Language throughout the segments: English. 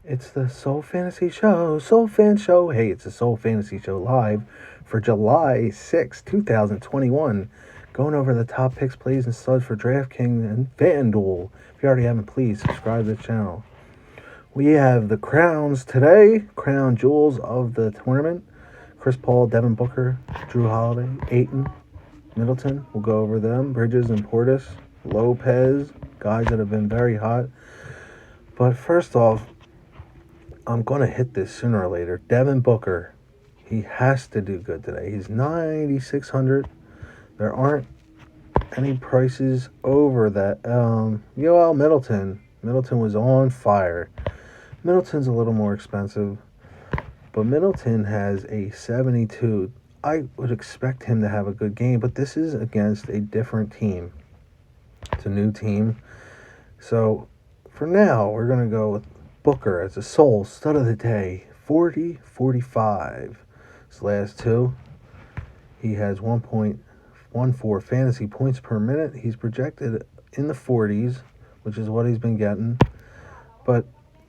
It's the Soul Fantasy Show, Soul Fan Show. Hey, it's the Soul Fantasy Show live for July 6, 2021. Going over the top picks, plays, and studs for Draftkings and Fanduel. If you already haven't, please subscribe to the channel. We have the crowns today, crown jewels of the tournament. Chris Paul, Devin Booker, Drew Holiday, Ayton, Middleton. We'll go over them. Bridges and Portis, Lopez, guys that have been very hot. But first off, I'm going to hit this sooner or later. Devin Booker, he has to do good today. He's 9,600. There aren't any prices over that. Yoel Middleton. Middleton was on fire. Middleton's a little more expensive, but Middleton has a 72. I would expect him to have a good game, but this is against a different team. It's a new team. So for now, we're going to go with Booker as a sole stud of the day. 40-45. His last two. He has 1.14 fantasy points per minute. He's projected in the 40s, which is what he's been getting. But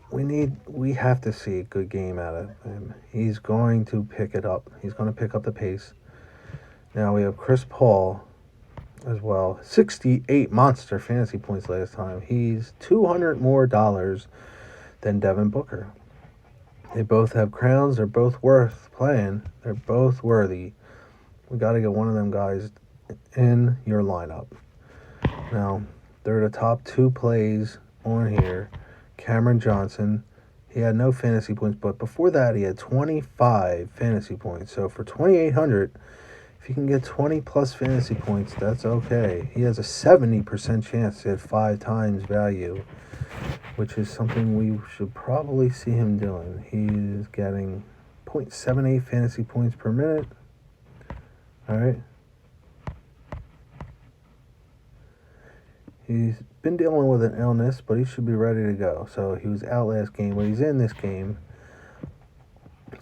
we have to see a good game out of him. He's going to pick it up. He's going to pick up the pace. Now we have Chris Paul as well. 68 monster fantasy points last time. He's $200 more than Devin Booker. They both have crowns. They're both worth playing. They're both worthy. We got to get one of them guys in your lineup. Now, they're the top two plays on here. Cameron Johnson, he had no fantasy points, but before that he had 25 fantasy points. So for 2,800, if you can get 20 plus fantasy points, that's okay. He has a 70% chance to hit 5 times value, which is something we should probably see him doing. He's getting 0.78 fantasy points per minute. All right. He's been dealing with an illness, but he should be ready to go. So he was out last game, but he's in this game.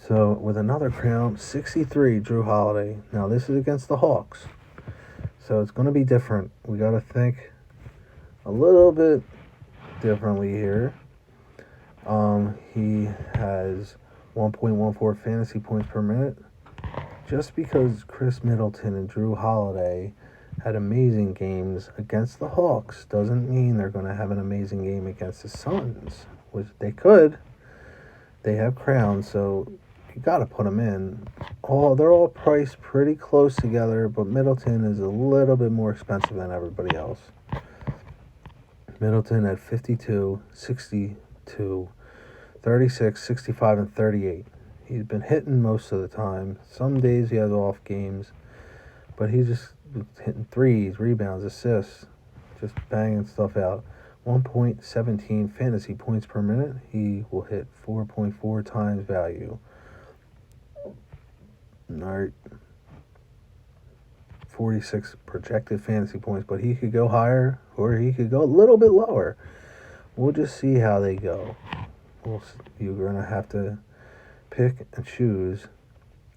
So with another crown, 63, Drew Holiday. Now this is against the Hawks. So it's going to be different. We got to think a little bit differently here. He has 1.14 fantasy points per minute. Just because Chris Middleton and Drew Holiday had amazing games against the Hawks doesn't mean they're going to have an amazing game against the Suns, which they could. They have crowns, so you got to put them in. They're all priced pretty close together, but Middleton is a little bit more expensive than everybody else. Middleton at 52, 62, 36, 65, and 38. He's been hitting most of the time. Some days he has off games, but he's just hitting threes, rebounds, assists, just banging stuff out. 1.17 fantasy points per minute. He will hit 4.4 times value. All right. 46 projected fantasy points, but he could go higher or he could go a little bit lower. We'll just see how they go. You're going to have to pick and choose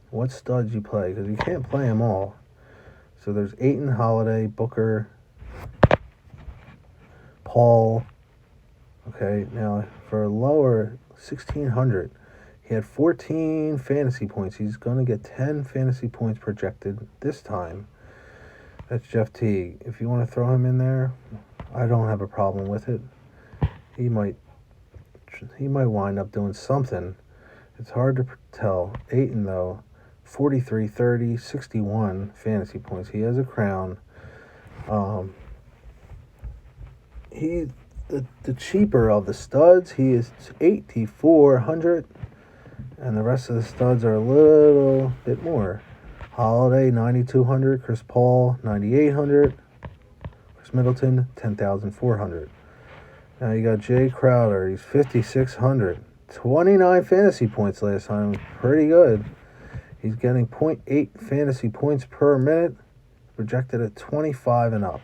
what studs you play, because you can't play them all. So there's Ayton, Holiday, Booker, Paul. Okay, now for lower 1,600, he had 14 fantasy points. He's going to get 10 fantasy points projected this time. That's Jeff Teague. If you want to throw him in there, I don't have a problem with it. He might wind up doing something. It's hard to tell. Ayton, though, 43, 30, 61 fantasy points. He has a crown. He's the cheaper of the studs. He is 8,400, and the rest of the studs are a little bit more. Holiday, 9,200. Chris Paul, 9,800. Chris Middleton, 10,400. Now you got Jay Crowder. He's 5,600. 29 fantasy points last time. Pretty good. He's getting 0.8 fantasy points per minute, projected at 25 and up.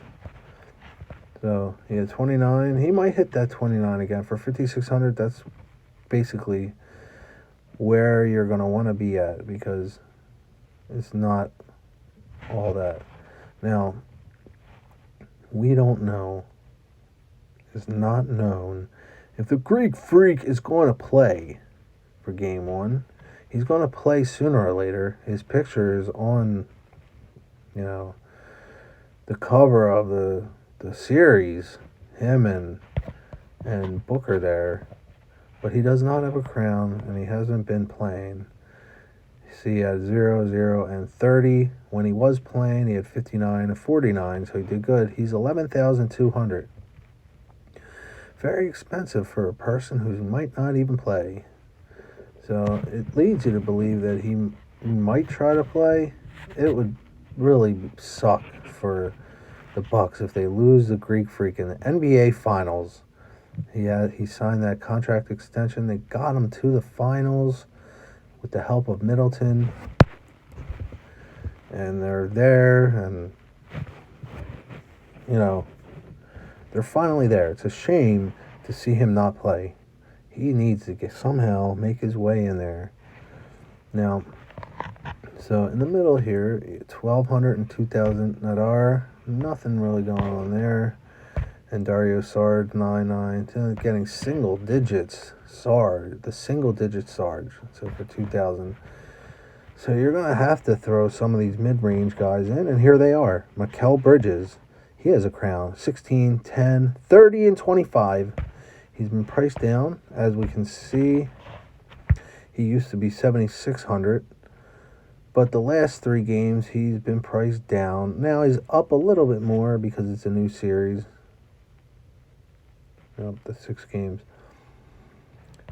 So he had 29. He might hit that 29 again. For 5,600, that's basically where you're going to want to be at, because it's not all that. Now, we don't know. It's not known If the Greek Freak is going to play for game one, he's going to play sooner or later. His picture is on, the cover of the series, him and Booker there. But he does not have a crown, and he hasn't been playing. See, he had 0, 0, and 30. When he was playing, he had 59 and 49, so he did good. He's 11,200. Very expensive for a person who might not even play. So it leads you to believe that he might try to play. It would really suck for the Bucks if they lose the Greek Freak in the NBA Finals. He signed that contract extension. They got him to the finals with the help of Middleton. And they're there, and, they're finally there. It's a shame to see him not play. He needs to somehow make his way in there. Now, so in the middle here, 1,200 and 2,000 Nadar. Nothing really going on there. And Dario Sard, 99. Getting single digits. Sard, the single digit Sarge. So for 2,000. So you're going to have to throw some of these mid-range guys in. And here they are. Mikal Bridges. He has a crown. 16, 10, 30, and 25. He's been priced down. As we can see, he used to be 7,600. But the last 3 games, he's been priced down. Now he's up a little bit more because it's a new series. The 6 games.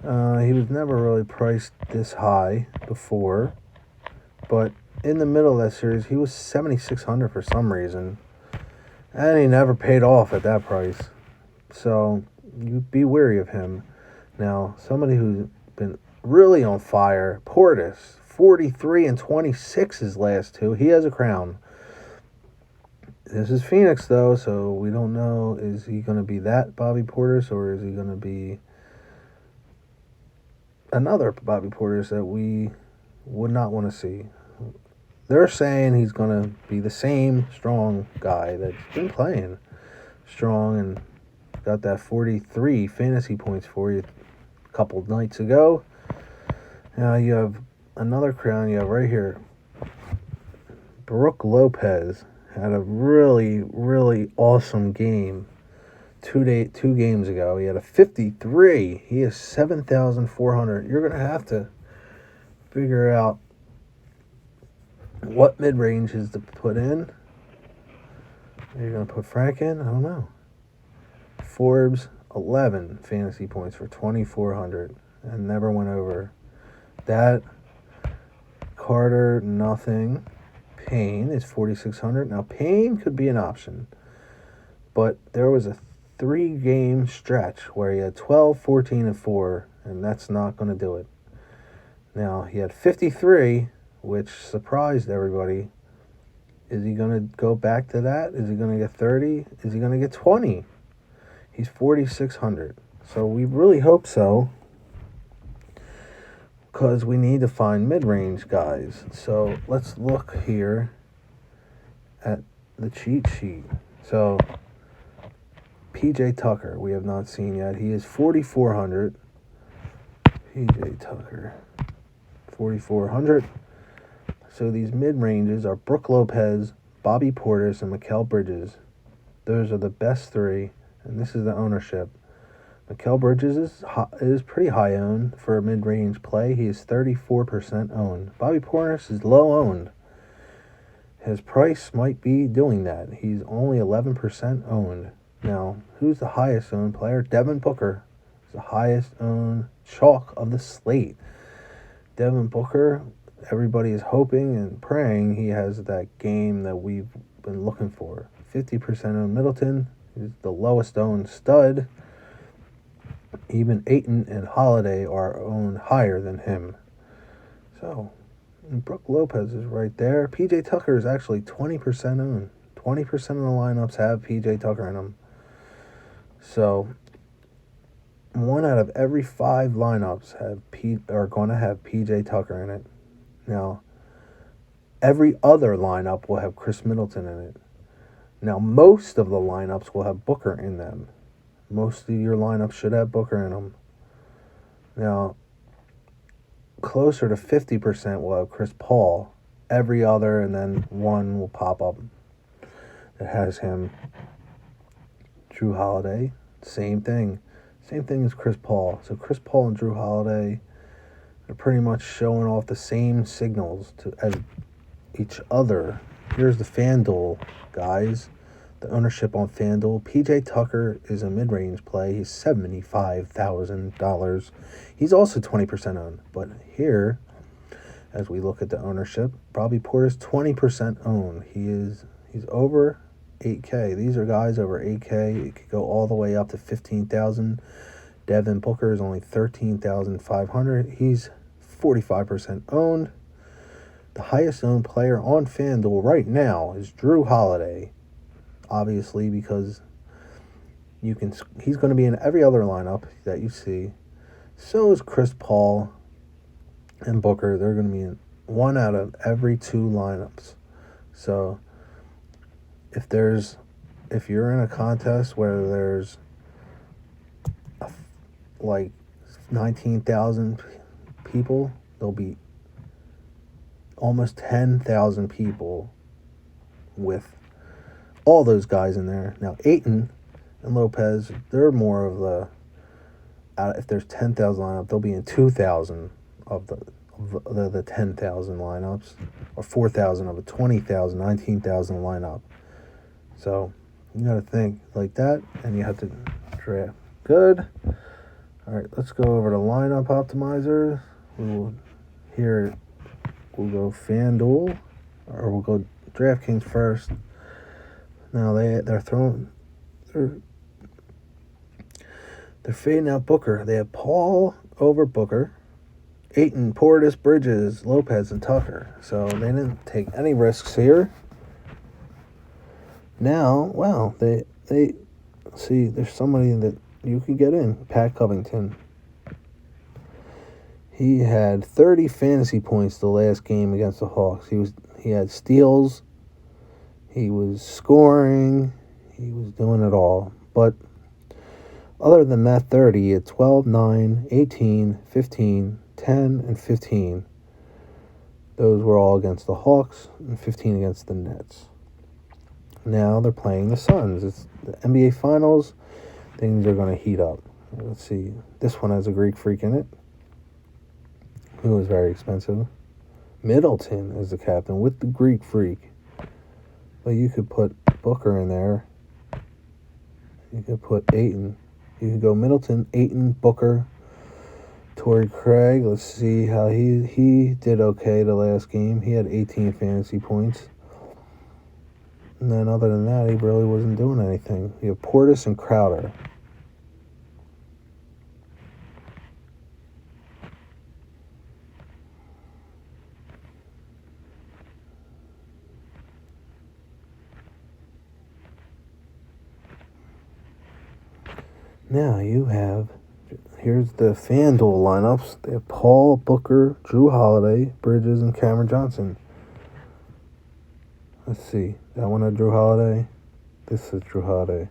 He was never really priced this high before. But in the middle of that series, he was 7,600 for some reason. And he never paid off at that price. So you be wary of him. Now, somebody who's been really on fire, Portis, 43 and 26 his last 2. He has a crown. This is Phoenix, though, so we don't know. Is he going to be that Bobby Portis, or is he going to be another Bobby Portis that we would not want to see? They're saying he's going to be the same strong guy that's been playing strong and got that 43 fantasy points for you a couple nights ago. Now you have another crown you have right here. Brook Lopez had a really, really awesome game 2 games ago. He had a 53. He is 7,400. You're going to have to figure out what mid-range is to put in. Are you going to put Frank in? I don't know. Forbes, 11 fantasy points for 2,400 and never went over that. Carter, nothing. Payne is 4,600. Now, Payne could be an option, but there was a 3-game stretch where he had 12, 14, and 4, and that's not going to do it. Now, he had 53, which surprised everybody. Is he going to go back to that? Is he going to get 30? Is he going to get 20? He's 4,600. So we really hope so, because we need to find mid-range guys. So let's look here at the cheat sheet. So PJ Tucker, we have not seen yet. He is 4,400. PJ Tucker, 4,400. So these mid-ranges are Brook Lopez, Bobby Portis, and Mikal Bridges. Those are the best 3, and this is the ownership. Mikal Bridges is pretty high owned for a mid-range play. He is 34% owned. Bobby Portis is low owned. His price might be doing that. He's only 11% owned. Now, who's the highest owned player? Devin Booker is the highest owned chalk of the slate. Devin Booker, everybody is hoping and praying he has that game that we've been looking for. 50% owned Middleton is the lowest owned stud. Even Ayton and Holiday are owned higher than him. So, Brook Lopez is right there. PJ Tucker is actually 20% owned. 20% of the lineups have PJ Tucker in them. So, 1 out of every 5 lineups are going to have PJ Tucker in it. Now, every other lineup will have Chris Middleton in it. Now, most of the lineups will have Booker in them. Most of your lineups should have Booker in them. Now, closer to 50% will have Chris Paul. Every other, and then one will pop up that has him. Drew Holiday, same thing. Same thing as Chris Paul. So Chris Paul and Drew Holiday are pretty much showing off the same signals as each other. Here's the FanDuel, guys. The ownership on FanDuel. PJ Tucker is a mid-range play. He's $75,000. He's also 20% owned. But here, as we look at the ownership, Bobby Portis 20% owned. He's over 8K. These are guys over 8K. It could go all the way up to 15,000. Devin Booker is only 13,500. He's 45% owned. The highest owned player on FanDuel right now is Drew Holiday. Obviously, because he's going to be in every other lineup that you see. So is Chris Paul and Booker. They're going to be in one out of every two lineups. So if you're in a contest where there's like 19,000 people, there'll be almost 10,000 people with all those guys in there. Now, Ayton and Lopez, they're more of if there's 10,000 lineup, they'll be in 2,000 of the 10,000 lineups, or 4,000 of a 20,000, 19,000 lineup. So you got to think like that, and you have to draft good. All right, let's go over to lineup optimizer. We'll go FanDuel, or we'll go DraftKings first. Now they're fading out Booker. They have Paul over Booker, Ayton, Portis, Bridges, Lopez, and Tucker. So they didn't take any risks here. Now, wow, they see there's somebody that you could get in. Pat Covington. He had 30 fantasy points the last game against the Hawks. He had steals. He was scoring. He was doing it all. But other than that 30, he had 12, 9, 18, 15, 10, and 15. Those were all against the Hawks and 15 against the Nets. Now they're playing the Suns. It's the NBA Finals. Things are going to heat up. Let's see. This one has a Greek Freak in it, who is very expensive. Middleton is the captain with the Greek Freak. But you could put Booker in there. You could put Ayton. You could go Middleton, Ayton, Booker, Torrey Craig. Let's see how he did okay the last game. He had 18 fantasy points. And then other than that, he really wasn't doing anything. You have Portis and Crowder. Now here's the FanDuel lineups. They have Paul, Booker, Drew Holiday, Bridges, and Cameron Johnson. Let's see. That one had Drew Holiday. This is Drew Holiday.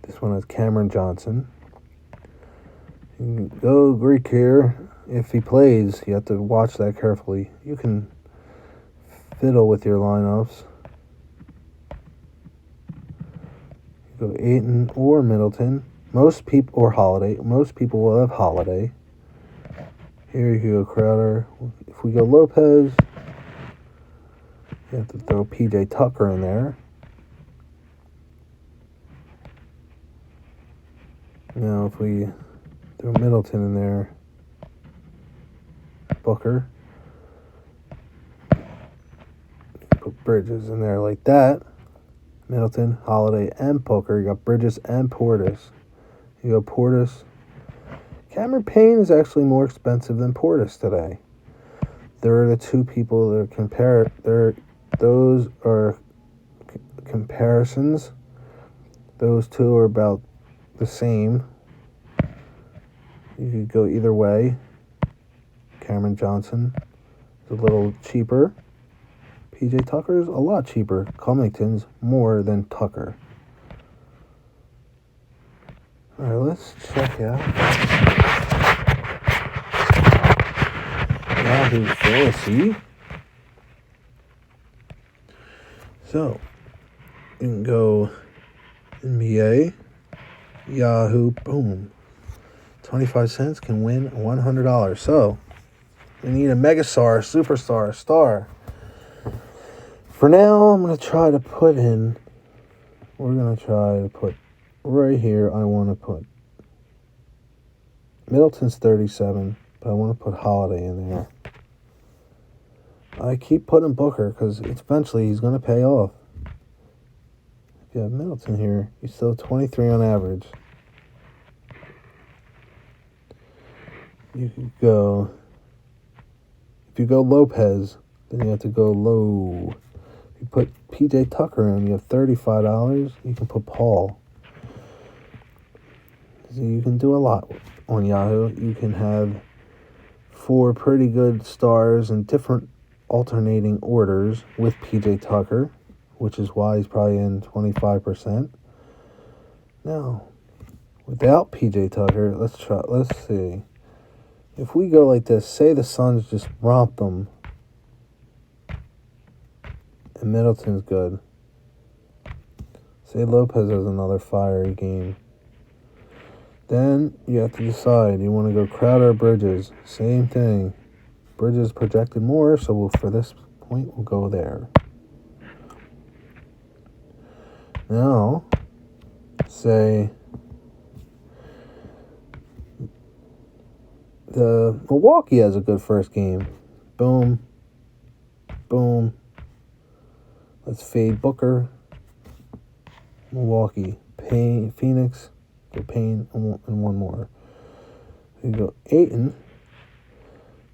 This one has Cameron Johnson. You can go Greek here. If he plays, you have to watch that carefully. You can fiddle with your lineups. You go Ayton or Middleton. Or Holiday. Most people will have Holiday. Here you go Crowder. If we go Lopez, you have to throw PJ Tucker in there. Now if we throw Middleton in there, Booker, put Bridges in there like that. Middleton, Holiday, and Booker. You got Bridges and Portis. You go Portis. Cameron Payne is actually more expensive than Portis today. There are the two people that are compared. Those are comparisons. Those two are about the same. You could go either way. Cameron Johnson is a little cheaper. PJ Tucker's a lot cheaper. Covington's more than Tucker. Alright, let's check out Yahoo Fantasy. So, you can go NBA, Yahoo, boom. 25 cents can win $100. So, we need a megastar, superstar, star. For now, I'm going to try to put in, right here, I want to put Middleton's 37, but I want to put Holiday in there. I keep putting Booker because eventually he's going to pay off. If you have Middleton here, he's still 23 on average. You could go, if you go Lopez, then you have to go low. If you put PJ Tucker in, you have $35. You can put Paul. So you can do a lot on Yahoo. You can have 4 pretty good stars in different alternating orders with PJ Tucker, which is why he's probably in 25%. Now, without PJ Tucker, let's see. If we go like this, say the Suns just romp them, and Middleton's good. Say Lopez has another fiery game. Then you have to decide, you want to go Crowder or Bridges. Same thing. Bridges projected more, so for this point, we'll go there. Now, say the Milwaukee has a good first game. Boom. Boom. Let's fade Booker. Milwaukee. Phoenix. Go Payne and one more. You go Ayton.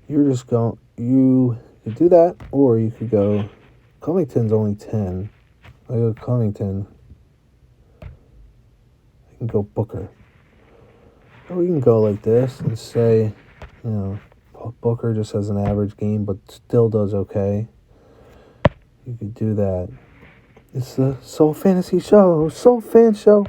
You're just going. You could do that, or you could go. Covington's only 10. I go Covington. I can go Booker. Or we can go like this and say, Booker just has an average game, but still does okay. You could do that. It's the Soul Fantasy Show. Soul Fan Show.